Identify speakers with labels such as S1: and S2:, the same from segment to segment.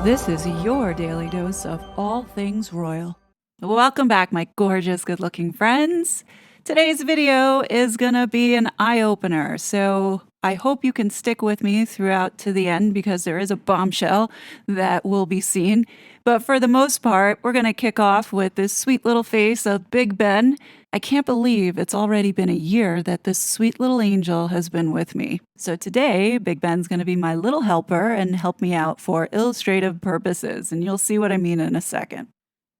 S1: This is your daily dose of all things royal. Welcome back, my gorgeous, good-looking friends. Today's video is gonna be an eye-opener, so I hope you can stick with me throughout to the end because there is a bombshell that will be seen. But for the most part, we're gonna kick off with this sweet little face of Big Ben. I can't believe it's already been a year that this sweet little angel has been with me. So today, Big Ben's going to be my little helper and help me out for illustrative purposes, and you'll see what I mean in a second.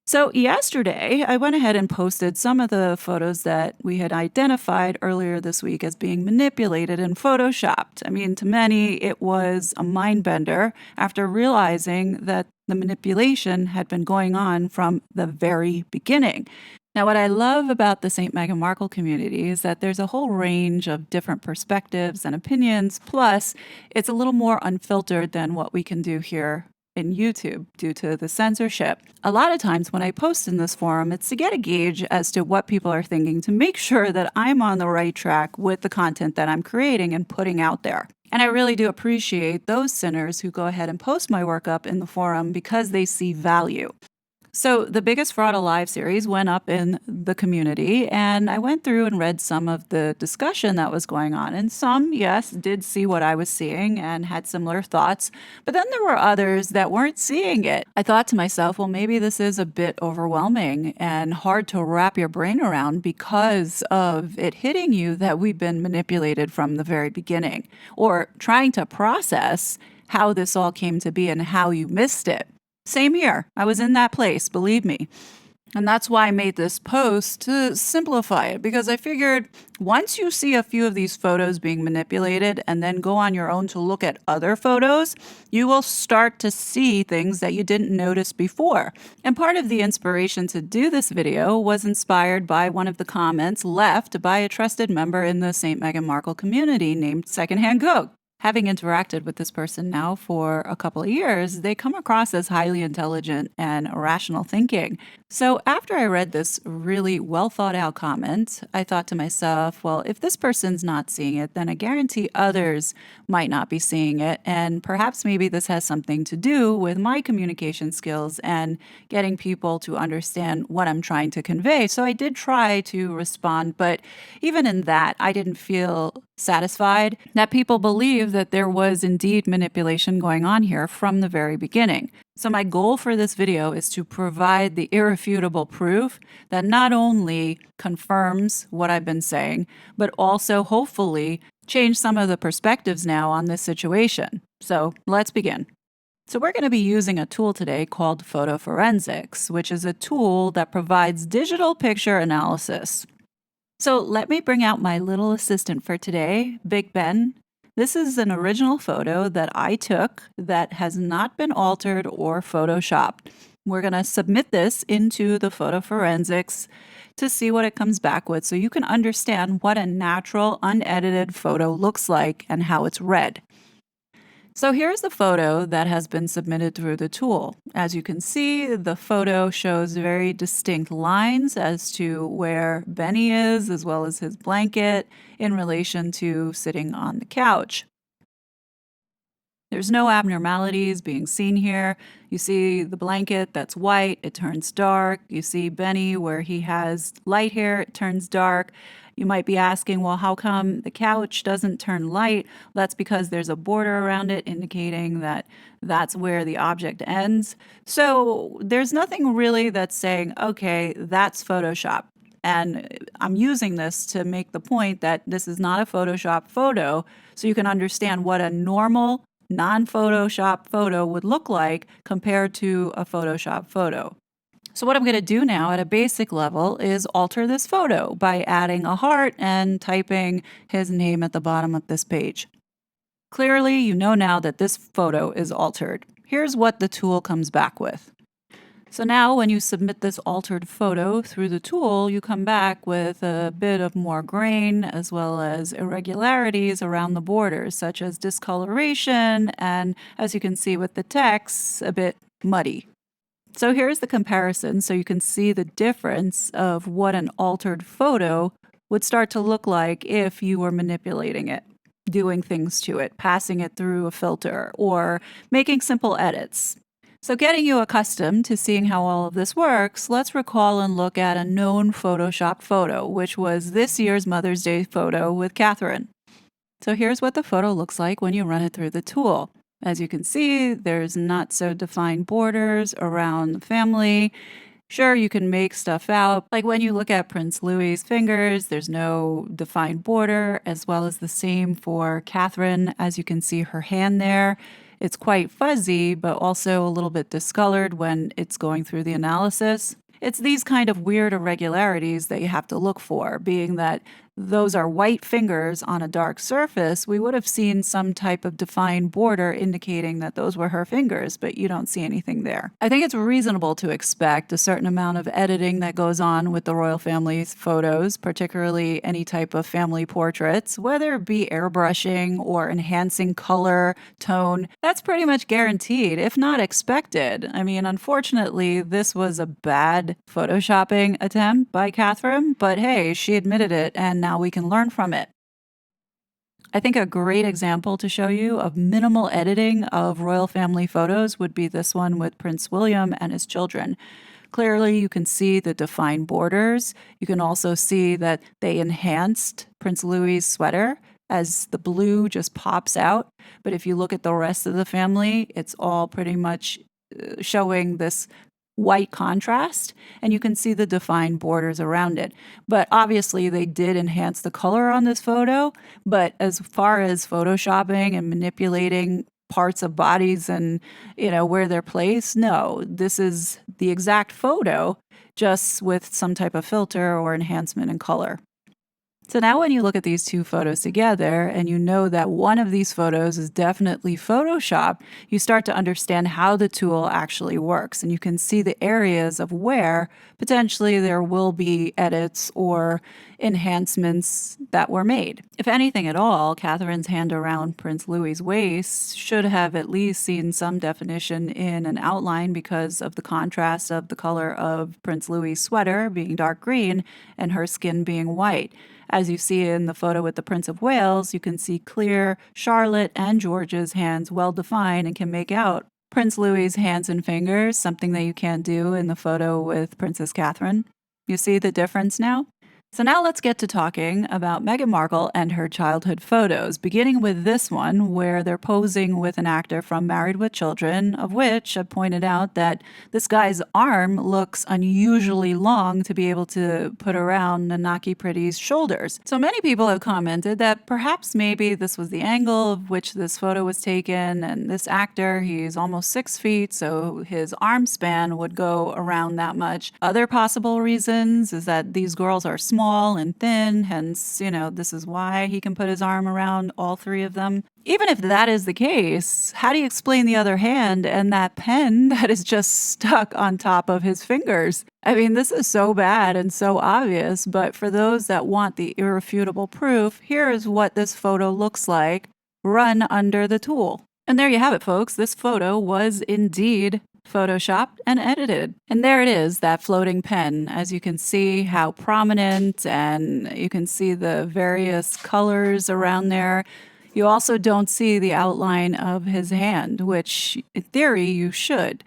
S1: So yesterday, I went ahead and posted some of the photos that we had identified earlier this week as being manipulated and photoshopped. I mean, to many, it was a mind bender after realizing that the manipulation had been going on from the very beginning. Now, what I love about the St. Meghan Markle community is that there's a whole range of different perspectives and opinions, plus it's a little more unfiltered than what we can do here in YouTube due to the censorship. A lot of times when I post in this forum, it's to get a gauge as to what people are thinking to make sure that I'm on the right track with the content that I'm creating and putting out there. And I really do appreciate those sinners who go ahead and post my work up in the forum because they see value. So the Biggest Fraud Alive series went up in the community, and I went through and read some of the discussion that was going on. And some, yes, did see what I was seeing and had similar thoughts, but then there were others that weren't seeing it. I thought to myself, well, maybe this is a bit overwhelming and hard to wrap your brain around because of it hitting you that we've been manipulated from the very beginning, or trying to process how this all came to be and how you missed it. Same here. I was in that place, believe me. And that's why I made this post to simplify it, because I figured once you see a few of these photos being manipulated and then go on your own to look at other photos, you will start to see things that you didn't notice before. And part of the inspiration to do this video was inspired by one of the comments left by a trusted member in the St. Meghan Markle community named Secondhand Coke. Having interacted with this person now for a couple of years, they come across as highly intelligent and rational thinking. So after I read this really well thought out comment, I thought to myself, well, if this person's not seeing it, then I guarantee others might not be seeing it. And perhaps maybe this has something to do with my communication skills and getting people to understand what I'm trying to convey. So I did try to respond, but even in that, I didn't feel satisfied that people believe that there was indeed manipulation going on here from the very beginning. So my goal for this video is to provide the irrefutable proof that not only confirms what I've been saying, but also hopefully change some of the perspectives now on this situation. So let's begin. So we're going to be using a tool today called photo forensics, which is a tool that provides digital picture analysis. So let me bring out my little assistant for today, Big Ben. This is an original photo that I took that has not been altered or photoshopped. We're going to submit this into the photo forensics to see what it comes back with so you can understand what a natural, unedited photo looks like and how it's read. So here's the photo that has been submitted through the tool. As you can see, the photo shows very distinct lines as to where Benny is, as well as his blanket, in relation to sitting on the couch. There's no abnormalities being seen here. You see the blanket that's white, it turns dark. You see Benny where he has light hair, it turns dark. You might be asking, well, how come the couch doesn't turn light? That's because there's a border around it indicating that that's where the object ends. So there's nothing really that's saying, okay, that's Photoshop. And I'm using this to make the point that this is not a Photoshop photo, so you can understand what a normal non-Photoshop photo would look like compared to a Photoshop photo. So what I'm going to do now at a basic level is alter this photo by adding a heart and typing his name at the bottom of this page. Clearly, you know now that this photo is altered. Here's what the tool comes back with. So now when you submit this altered photo through the tool, you come back with a bit of more grain as well as irregularities around the borders, such as discoloration and, as you can see with the text, a bit muddy. So here's the comparison so you can see the difference of what an altered photo would start to look like if you were manipulating it, doing things to it, passing it through a filter, or making simple edits. So getting you accustomed to seeing how all of this works, let's recall and look at a known Photoshop photo, which was this year's Mother's Day photo with Catherine. So here's what the photo looks like when you run it through the tool. As you can see, there's not so defined borders around the family. Sure, you can make stuff out. Like when you look at Prince Louis's fingers, there's no defined border, as well as the same for Catherine. As you can see her hand there, it's quite fuzzy, but also a little bit discolored when it's going through the analysis. It's these kind of weird irregularities that you have to look for, being that those are white fingers on a dark surface. We would have seen some type of defined border indicating that those were her fingers, but you don't see anything there. I think it's reasonable to expect a certain amount of editing that goes on with the royal family's photos, particularly any type of family portraits, whether it be airbrushing or enhancing color, tone. That's pretty much guaranteed, if not expected. I mean, unfortunately, this was a bad photoshopping attempt by Catherine, but hey, she admitted it, and now we can learn from it. I think a great example to show you of minimal editing of royal family photos would be this one with Prince William and his children. Clearly, you can see the defined borders. You can also see that they enhanced Prince Louis's sweater as the blue just pops out. But if you look at the rest of the family, it's all pretty much showing this white contrast, and you can see the defined borders around it. But obviously they did enhance the color on this photo, but as far as photoshopping and manipulating parts of bodies and, where they're placed, no, this is the exact photo, just with some type of filter or enhancement in color. So now when you look at these two photos together and you know that one of these photos is definitely Photoshopped, you start to understand how the tool actually works. And you can see the areas of where potentially there will be edits or enhancements that were made. If anything at all, Catherine's hand around Prince Louis's waist should have at least seen some definition in an outline because of the contrast of the color of Prince Louis's sweater being dark green and her skin being white. As you see in the photo with the Prince of Wales, you can see clear Charlotte and George's hands well defined and can make out Prince Louis's hands and fingers, something that you can't do in the photo with Princess Catherine. You see the difference now? So now let's get to talking about Meghan Markle and her childhood photos, beginning with this one where they're posing with an actor from Married with Children, of which I pointed out that this guy's arm looks unusually long to be able to put around Nanaki Pretty's shoulders. So many people have commented that perhaps maybe this was the angle of which this photo was taken, and this actor, he's almost 6 feet, so his arm span would go around that much. Other possible reasons is that these girls are small and thin, hence, this is why he can put his arm around all three of them. Even if that is the case, how do you explain the other hand and that pen that is just stuck on top of his fingers? I mean, this is so bad and so obvious, but for those that want the irrefutable proof, here is what this photo looks like run under the tool. And there you have it, folks. This photo was indeed Photoshopped and edited. And there it is, that floating pen. As you can see how prominent, and you can see the various colors around there. You also don't see the outline of his hand, which in theory you should.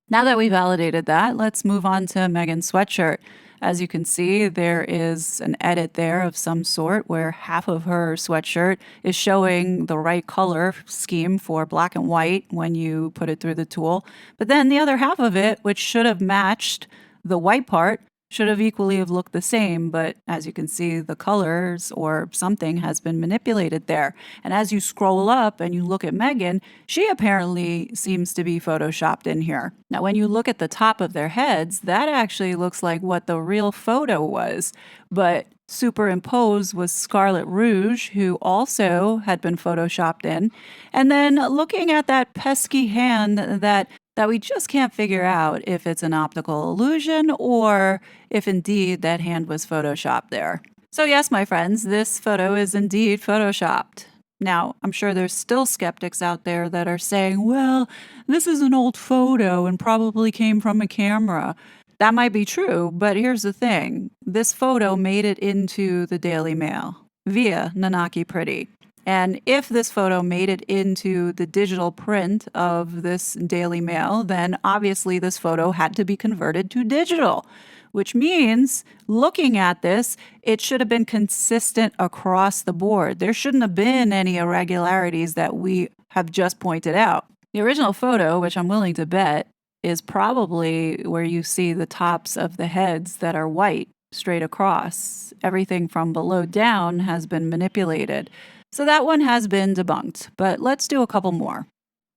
S1: Now that we validated that, let's move on to Meghan's sweatshirt. As you can see, there is an edit there of some sort where half of her sweatshirt is showing the right color scheme for black and white when you put it through the tool. But then the other half of it, which should have matched the white part, should have equally have looked the same, but as you can see, the colors or something has been manipulated there. And as you scroll up and you look at Meghan, she apparently seems to be photoshopped in here. Now, when you look at the top of their heads, that actually looks like what the real photo was, but superimposed was Scarlet Rouge, who also had been photoshopped in. And then looking at that pesky hand that we just can't figure out if it's an optical illusion or if indeed that hand was photoshopped there. So yes, my friends, this photo is indeed photoshopped. Now, I'm sure there's still skeptics out there that are saying, well, this is an old photo and probably came from a camera. That might be true, but here's the thing. This photo made it into the Daily Mail via Nanaki Pretty. And if this photo made it into the digital print of this Daily Mail, then obviously this photo had to be converted to digital, which means looking at this, it should have been consistent across the board. There shouldn't have been any irregularities that we have just pointed out. The original photo, which I'm willing to bet, is probably where you see the tops of the heads that are white straight across. Everything from below down has been manipulated. So that one has been debunked, but let's do a couple more.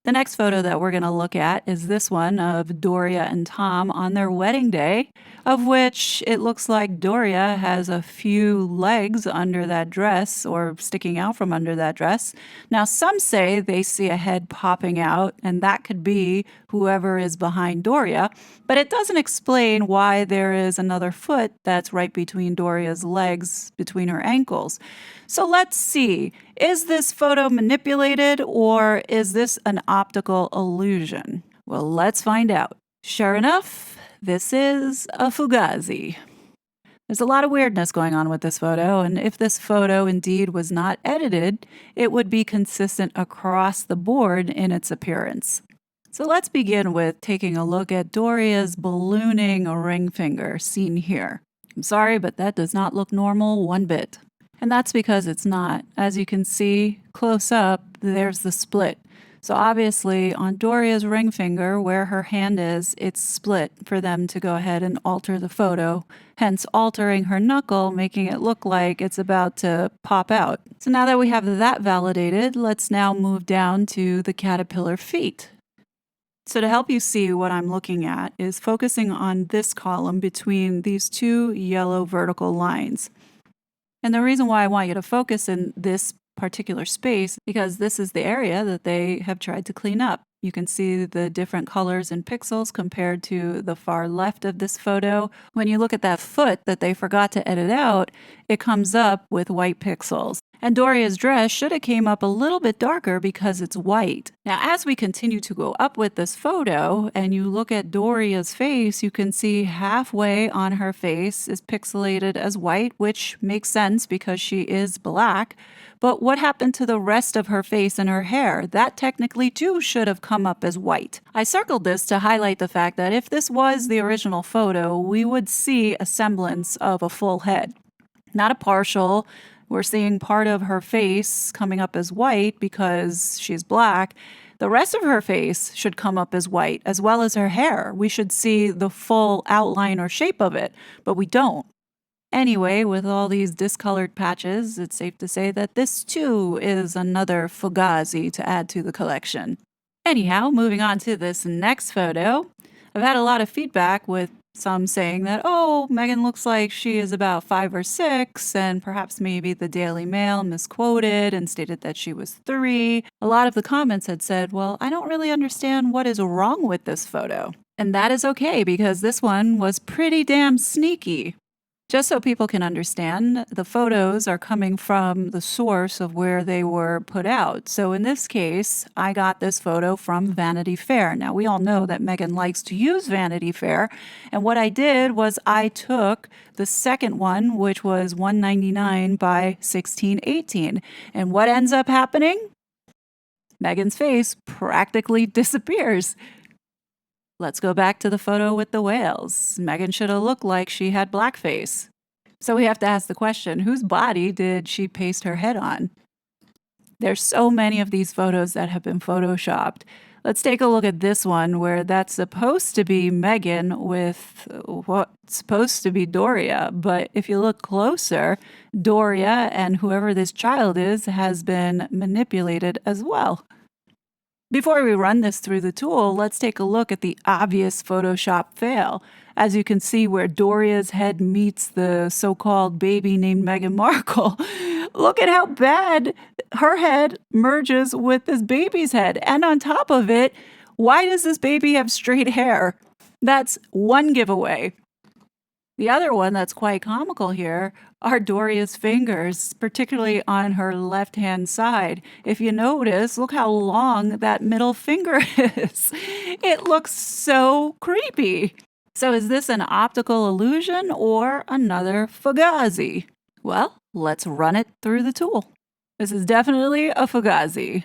S1: The next photo that we're going to look at is this one of Doria and Tom on their wedding day, of which it looks like Doria has a few legs under that dress or sticking out from under that dress. Now, some say they see a head popping out, and that could be whoever is behind Doria, but it doesn't explain why there is another foot that's right between Doria's legs, between her ankles. So let's see. Is this photo manipulated or is this an optical illusion? Well, let's find out. Sure enough, this is a fugazi. There's a lot of weirdness going on with this photo, and if this photo indeed was not edited, it would be consistent across the board in its appearance. So let's begin with taking a look at Doria's ballooning ring finger seen here. I'm sorry, but that does not look normal one bit. And that's because it's not. As you can see close up, there's the split. So obviously on Doria's ring finger, where her hand is, it's split for them to go ahead and alter the photo, hence altering her knuckle, making it look like it's about to pop out. So now that we have that validated, let's now move down to the caterpillar feet. So to help you see what I'm looking at is focusing on this column between these two yellow vertical lines. And the reason why I want you to focus in this particular space, because this is the area that they have tried to clean up. You can see the different colors and pixels compared to the far left of this photo. When you look at that foot that they forgot to edit out, it comes up with white pixels. And Doria's dress should have came up a little bit darker because it's white. Now, as we continue to go up with this photo and you look at Doria's face, you can see halfway on her face is pixelated as white, which makes sense because she is black. But what happened to the rest of her face and her hair? That technically too should have come up as white. I circled this to highlight the fact that if this was the original photo, we would see a semblance of a full head, not a partial. We're seeing part of her face coming up as white because she's black. The rest of her face should come up as white, as well as her hair. We should see the full outline or shape of it, but we don't. Anyway, with all these discolored patches, it's safe to say that this too is another fugazi to add to the collection. Anyhow, moving on to this next photo, I've had a lot of feedback with some saying that, oh, Meghan looks like she is about 5 or 6, and perhaps maybe the Daily Mail misquoted and stated that she was 3. A lot of the comments had said, well, I don't really understand what is wrong with this photo. And that is okay, because this one was pretty damn sneaky. Just so people can understand, the photos are coming from the source of where they were put out. So in this case, I got this photo from Vanity Fair. Now, we all know that Meghan likes to use Vanity Fair. And what I did was I took the second one, which was 199 by 1618. And what ends up happening? Meghan's face practically disappears. Let's go back to the photo with the whales. Meghan should have looked like she had blackface. So we have to ask the question, whose body did she paste her head on? There's so many of these photos that have been photoshopped. Let's take a look at this one where that's supposed to be Meghan with what's supposed to be Doria. But if you look closer, Doria and whoever this child is has been manipulated as well. Before we run this through the tool, let's take a look at the obvious Photoshop fail. As you can see where Doria's head meets the so-called baby named Meghan Markle, look at how bad her head merges with this baby's head. And on top of it, why does this baby have straight hair? That's one giveaway. The other one that's quite comical here are Doria's fingers, particularly on her left-hand side. If you notice, look how long that middle finger is. It looks so creepy. So is this an optical illusion or another fugazi? Well, let's run it through the tool. This is definitely a fugazi.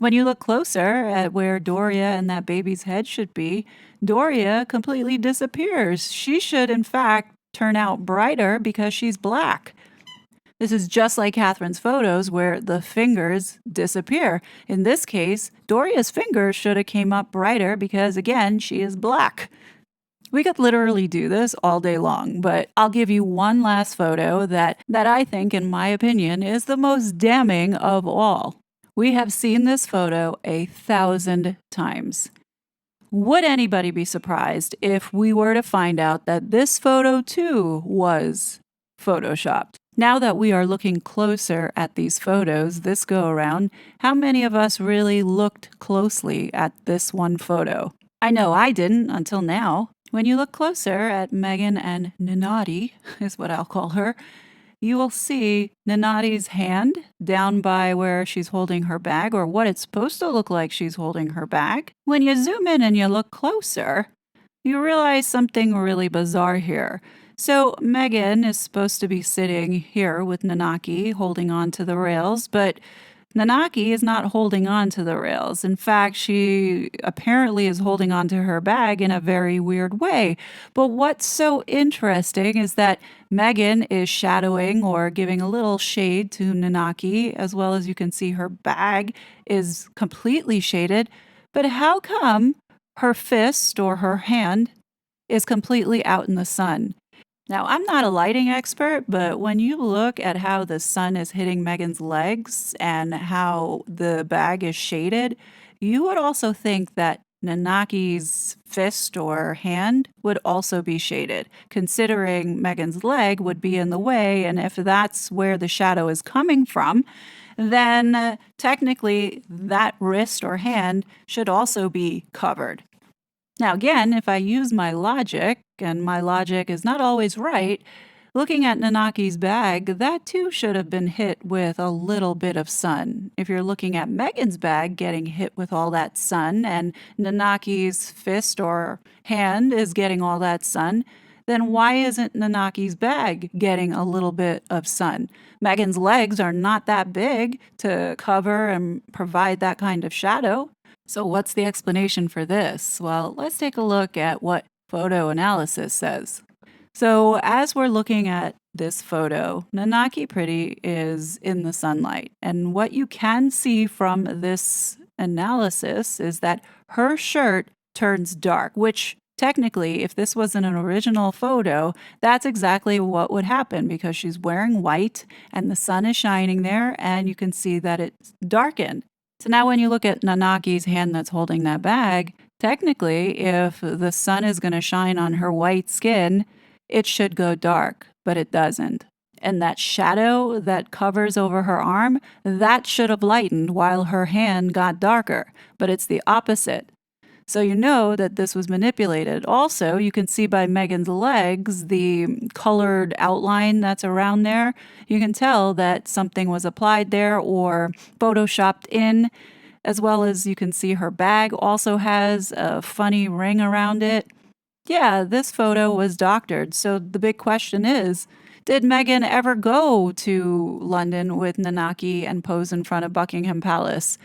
S1: When you look closer at where Doria and that baby's head should be, Doria completely disappears. She should, in fact, turn out brighter because she's black. This is just like Catherine's photos where the fingers disappear. In this case, Doria's fingers should have came up brighter because, again, she is black. We could literally do this all day long, but I'll give you one last photo that I think, in my opinion, is the most damning of all. We have seen this photo 1,000 times. Would anybody be surprised if we were to find out that this photo too was photoshopped? Now that we are looking closer at these photos this go around, how many of us really looked closely at this one photo? I know I didn't until now. When you look closer at Meghan and Ninati, is what I'll call her, you will see Ninati's hand down by where she's holding her bag, or what it's supposed to look like she's holding her bag. When you zoom in and you look closer, you realize something really bizarre here. So Meghan is supposed to be sitting here with Nanaki holding on to the rails, but Nanaki is not holding on to the rails. In fact, she apparently is holding on to her bag in a very weird way. But what's so interesting is that Meghan is shadowing or giving a little shade to Nanaki, as well as you can see her bag is completely shaded. But how come her fist or her hand is completely out in the sun? Now, I'm not a lighting expert, but when you look at how the sun is hitting Meghan's legs and how the bag is shaded, you would also think that Nanaki's fist or hand would also be shaded, considering Meghan's leg would be in the way. And if that's where the shadow is coming from, then technically that wrist or hand should also be covered. Now, again, if I use my logic, and my logic is not always right, looking at Nanaki's bag, that too should have been hit with a little bit of sun. If you're looking at Meghan's bag getting hit with all that sun, and Nanaki's fist or hand is getting all that sun, then why isn't Nanaki's bag getting a little bit of sun? Meghan's legs are not that big to cover and provide that kind of shadow. So what's the explanation for this? Well, let's take a look at what photo analysis says. So as we're looking at this photo, Nanaki Pretty is in the sunlight. And what you can see from this analysis is that her shirt turns dark, which technically, if this wasn't an original photo, that's exactly what would happen because she's wearing white and the sun is shining there and you can see that it's darkened. So now when you look at Nanaki's hand that's holding that bag, technically, if the sun is going to shine on her white skin, it should go dark, but it doesn't. And that shadow that covers over her arm, that should have lightened while her hand got darker, but it's the opposite. So you know that this was manipulated. Also, you can see by Meghan's legs, the colored outline that's around there. You can tell that something was applied there or photoshopped in, as well as you can see her bag also has a funny ring around it. Yeah, this photo was doctored. So the big question is, did Meghan ever go to London with Nanaki and pose in front of Buckingham Palace?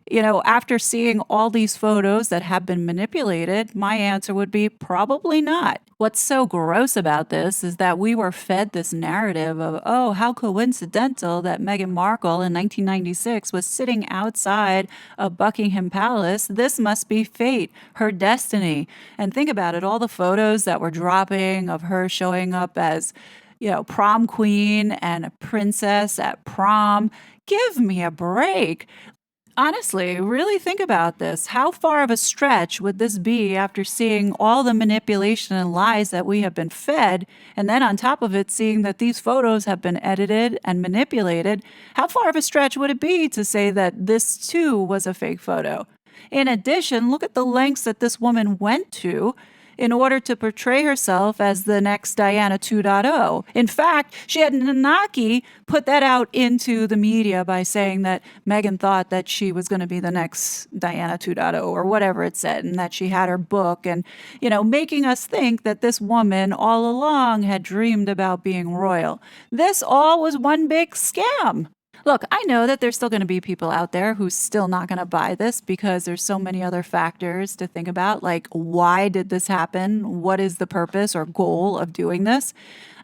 S1: You know, after seeing all these photos that have been manipulated, my answer would be probably not. What's so gross about this is that we were fed this narrative of, oh, how coincidental that Meghan Markle in 1996 was sitting outside of Buckingham Palace. This must be fate, her destiny. And think about it, all the photos that were dropping of her showing up as, prom queen and a princess at prom. Give me a break. Honestly, really think about this. How far of a stretch would this be after seeing all the manipulation and lies that we have been fed, and then on top of it, seeing that these photos have been edited and manipulated? How far of a stretch would it be to say that this too was a fake photo? In addition, look at the lengths that this woman went to in order to portray herself as the next Diana 2.0. In fact, she had Nanaki put that out into the media by saying that Meghan thought that she was going to be the next Diana 2.0 or whatever it said, and that she had her book and, making us think that this woman all along had dreamed about being royal. This all was one big scam. Look, I know that there's still going to be people out there who's still not going to buy this because there's so many other factors to think about, like why did this happen? What is the purpose or goal of doing this?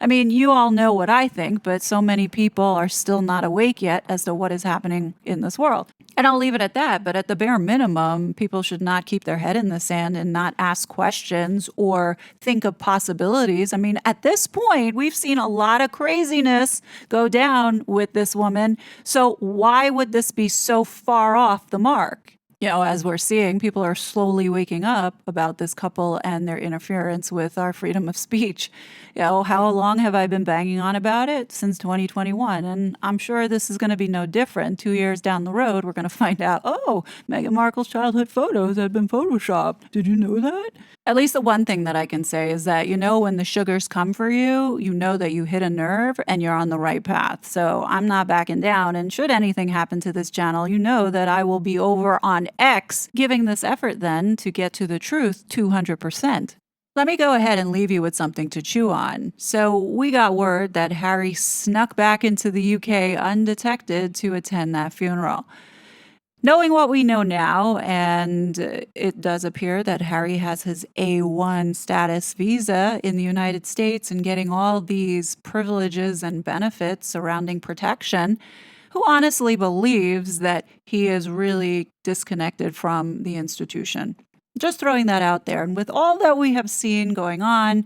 S1: I mean, you all know what I think, but so many people are still not awake yet as to what is happening in this world. And I'll leave it at that. But at the bare minimum, people should not keep their head in the sand and not ask questions or think of possibilities. I mean, at this point, we've seen a lot of craziness go down with this woman. So why would this be so far off the mark? As we're seeing, people are slowly waking up about this couple and their interference with our freedom of speech. How long have I been banging on about it? Since 2021. And I'm sure this is going to be no different. 2 years down the road, we're going to find out, oh, Meghan Markle's childhood photos had been photoshopped. Did you know that? At least the one thing that I can say is that, when the sugars come for you, you know that you hit a nerve and you're on the right path. So I'm not backing down. And should anything happen to this channel, you know that I will be over on X giving this effort then to get to the truth 200%. Let me go ahead and leave you with something to chew on. So we got word that Harry snuck back into the UK undetected to attend that funeral. Knowing what we know now, and it does appear that Harry has his A1 status visa in the United States and getting all these privileges and benefits surrounding protection, who honestly believes that he is really disconnected from the institution. Just throwing that out there. And with all that we have seen going on,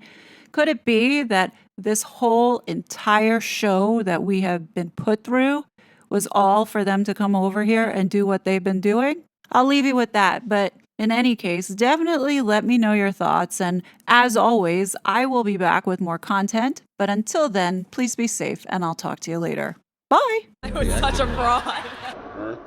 S1: could it be that this whole entire show that we have been put through was all for them to come over here and do what they've been doing? I'll leave you with that. But in any case, definitely let me know your thoughts. And as always, I will be back with more content. But until then, please be safe and I'll talk to you later. Bye.
S2: I was such a fraud.